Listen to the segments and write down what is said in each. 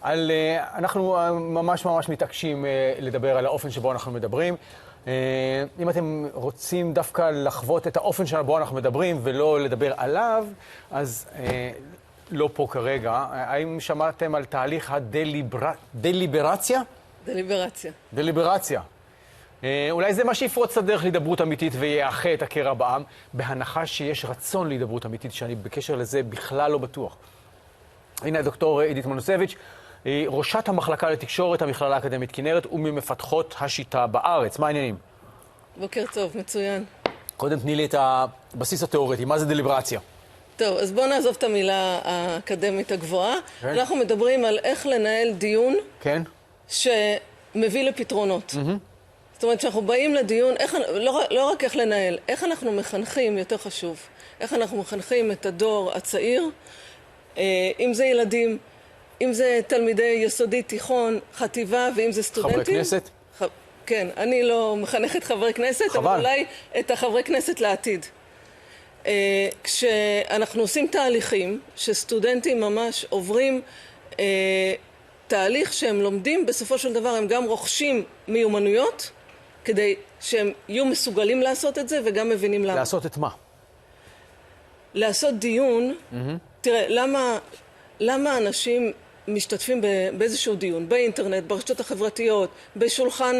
אנחנו ממש מתעקשים לדבר על האופן שבו אנחנו מדברים. אם אתם רוצים דווקא לחוות את האופן שבו אנחנו מדברים ולא לדבר עליו, אז לא פה כרגע. האם שמעתם על תהליך הדליברציה? דליברציה. אולי זה מה שיפרוץ את הדרך להידברות אמיתית ויאחה את הקרע בעם, בהנחה שיש רצון להידברות אמיתית, שאני בקשר לזה בכלל לא בטוח. הנה הדוקטור עידית מנוסביץ', ראשת המחלקה לתקשורת, המכללה האקדמית כנרת, וממפתחות השיטה בארץ. מה העניינים? בוקר טוב, מצוין. קודם תני לי את הבסיס התיאורטי, מה זה דליברציה? טוב, אז בואו נעזוב את המילה האקדמית הגבוהה. כן. אנחנו מדברים על איך לנהל דיון כן. שמביא לפתרונות. זאת אומרת שאנחנו באים לדיון, לא רק איך לנהל, איך אנחנו מחנכים, יותר חשוב, איך אנחנו מחנכים את הדור הצעיר, אם זה ילדים, אם זה תלמידי יסודי, תיכון, חטיבה, ואם זה סטודנטים. חברי כנסת? כן, אני לא מחנכת חברי כנסת, חבל. אבל אולי את החברי כנסת לעתיד. כשאנחנו עושים תהליכים, שסטודנטים ממש עוברים תהליך שהם לומדים, בסופו של דבר הם גם רוכשים מיומנויות, כדי שהם יהיו מסוגלים לעשות את זה וגם מבינים למה. לעשות את מה? לעשות דיון, תראה, למה אנשים משתתפים באיזשהו דיון, באינטרנט, ברשתות החברתיות, בשולחן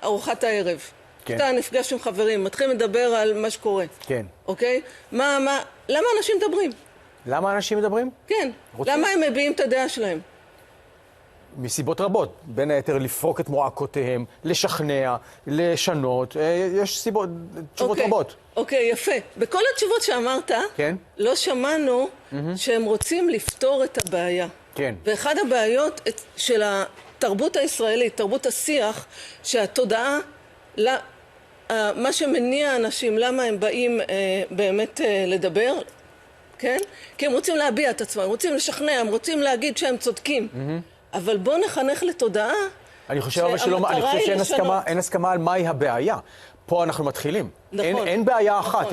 ארוחת הערב. כן. אתה נפגש עם חברים, מתחילים לדבר על מה שקורה. כן. אוקיי? למה אנשים מדברים? למה אנשים מדברים? כן. למה הם מביעים את הדעה שלהם? מסיבות רבות, בין היתר לפרוק את מועקותיהם, לשכנע, לשנות, יש תשובות רבות. אוקיי, יפה. בכל התשובות שאמרת, כן. לא שמענו שהם רוצים לפתור את הבעיה. כן. ואחד הבעיות של התרבות הישראלית, תרבות השיח, שהתודעה, מה שמניע אנשים, למה הם באים באמת לדבר, כן? כי הם רוצים להביע את עצמם, הם רוצים לשכנע, הם רוצים להגיד שהם צודקים. אבל בוא נחנך לתודעה. אני חושב שאין הסכמה על מהי הבעיה. פה אנחנו מתחילים. נכון. אין בעיה אחת,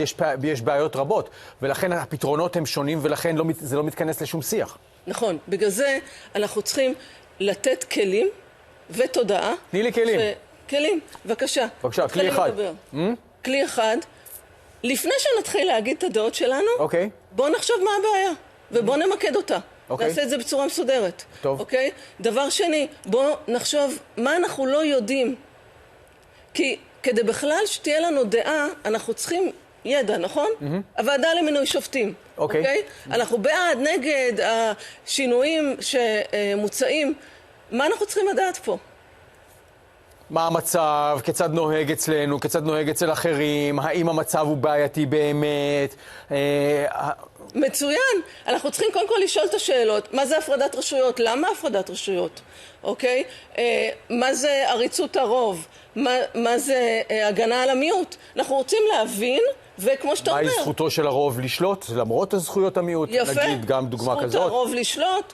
יש בעיות רבות, ולכן הפתרונות הם שונים, ולכן זה לא מתכנס לשום שיח. נכון, בגלל זה אנחנו צריכים לתת כלים ותודעה. תני לי כלים. כלים, בבקשה. בבקשה, כלי אחד. כלי אחד. לפני שנתחיל להגיד את הדעות שלנו, אוקיי. בוא נחשוב מה הבעיה, ובוא נמקד אותה. נעשה את זה בצורה מסודרת. טוב. אוקיי? דבר שני, בוא נחשוב מה אנחנו לא יודעים. כי כדי בכלל שתהיה לנו דעה, אנחנו צריכים ידע, נכון? הוועדה למינוי שופטים. אוקיי. אנחנו בעד, נגד השינויים שמוצאים. מה אנחנו צריכים לדעת פה? מה המצב, כיצד נוהג אצלנו, כיצד נוהג אצל אחרים, האם המצב הוא בעייתי באמת. מצוין. אנחנו צריכים קודם כל לשאול את השאלות. מה זה הפרדת רשויות? למה הפרדת רשויות? אוקיי? מה זה עריצות הרוב? מה זה הגנה על המיעוט? אנחנו רוצים להבין, וכמו שאתה אומר... מהי זכותו של הרוב לשלוט, למרות הזכויות המיעוט? יפה. נגיד גם דוגמה כזאת. זכות הרוב לשלוט,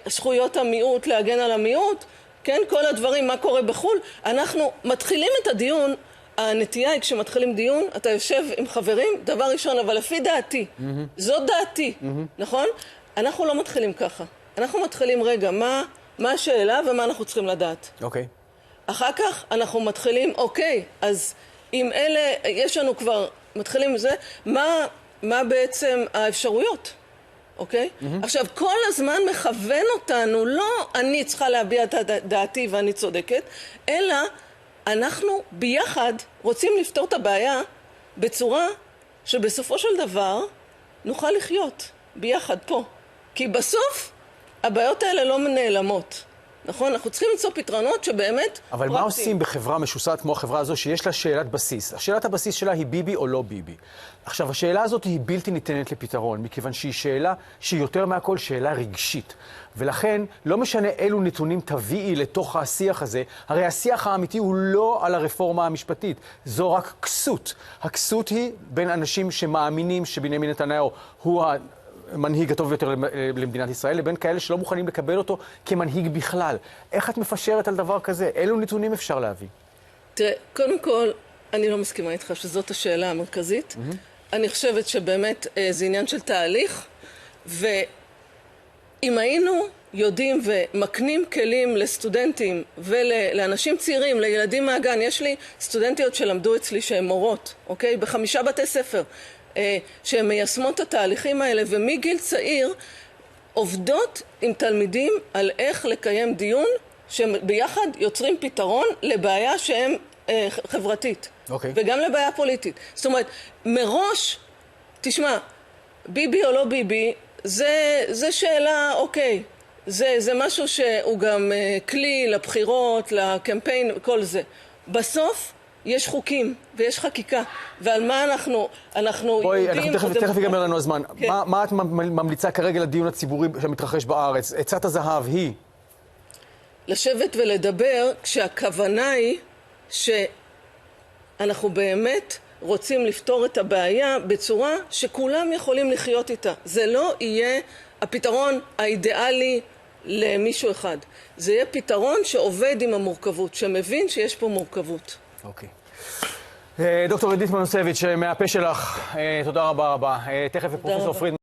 זכויות המיעוט להגן על המיעוט, כן? כל הדברים, מה קורה בחול. אנחנו מתחילים את הדיון, הנטייה היא כשמתחילים דיון, אתה יושב עם חברים, דבר ראשון, אבל לפי דעתי, זאת דעתי, נכון? אנחנו לא מתחילים ככה. אנחנו מתחילים, רגע, מה השאלה ומה אנחנו צריכים לדעת. אוקיי. אחר כך אנחנו מתחילים, אוקיי, אז אם אלה, יש לנו כבר, מתחילים עם זה, מה בעצם האפשרויות? אוקיי? עכשיו, כל הזמן מכוון אותנו, לא אני צריכה להביע את דעתי ואני צודקת, אלא אנחנו ביחד רוצים לפתור את הבעיה בצורה שבסופו של דבר נוכל לחיות ביחד פה. כי בסוף הבעיות האלה לא נעלמות. נכון? אנחנו צריכים למצוא פתרונות שבאמת... אבל מה עושים בחברה משוסעת כמו החברה הזו שיש לה שאלת בסיס? השאלת הבסיס שלה היא ביבי או לא ביבי. עכשיו, השאלה הזאת היא בלתי ניתנת לפתרון, מכיוון שהיא שאלה שהיא יותר מהכל שאלה רגשית. ולכן, לא משנה אילו נתונים תביאי לתוך השיח הזה, הרי השיח האמיתי הוא לא על הרפורמה המשפטית, זו רק כסות. הכסות היא בין אנשים שמאמינים שבנימין נתניהו הוא המנהיג הטוב ביותר למדינת ישראל, לבין כאלה שלא מוכנים לקבל אותו כמנהיג בכלל. איך את מפשרת על דבר כזה? אילו נתונים אפשר להביא? תראה, קודם כל, אני לא מסכימה איתך שזאת השאלה המרכזית. אני חושבת שבאמת זה עניין של תהליך, אם היינו יודעים ומקנים כלים לסטודנטים ולאנשים צעירים, לילדים מהגן, יש לי סטודנטיות שלמדו אצלי שהן מורות, אוקיי? ב5 בתי ספר, שהן מיישמות את התהליכים האלה, ומגיל צעיר עובדות עם תלמידים על איך לקיים דיון, שביחד יוצרים פתרון לבעיה שהם חברתית, וגם לבעיה פוליטית. זאת אומרת, מראש, תשמע, ביבי או לא ביבי, זה שאלה, אוקיי, זה משהו שהוא גם כלי לבחירות, לקמפיין, כל זה. בסוף יש חוקים ויש חקיקה, ועל מה אנחנו יודעים... תכף ייגמר לנו הזמן. מה את ממליצה כרגע לדיון הציבורי שמתרחש בארץ? עצת הזהב היא? לשבת ולדבר כשהכוונה היא שאנחנו באמת רוצים לפתור את הבעיה בצורה שכולם יכולים לחיות איתה. זה לא יהיה הפתרון האידיאלי למישהו אחד. זה יהיה פתרון שעובד עם המורכבות, שמבין שיש פה מורכבות. אוקיי. דוקטור עידית מנוסביץ', מהפה שלך, תודה רבה. תכף פרופסור פרידמן.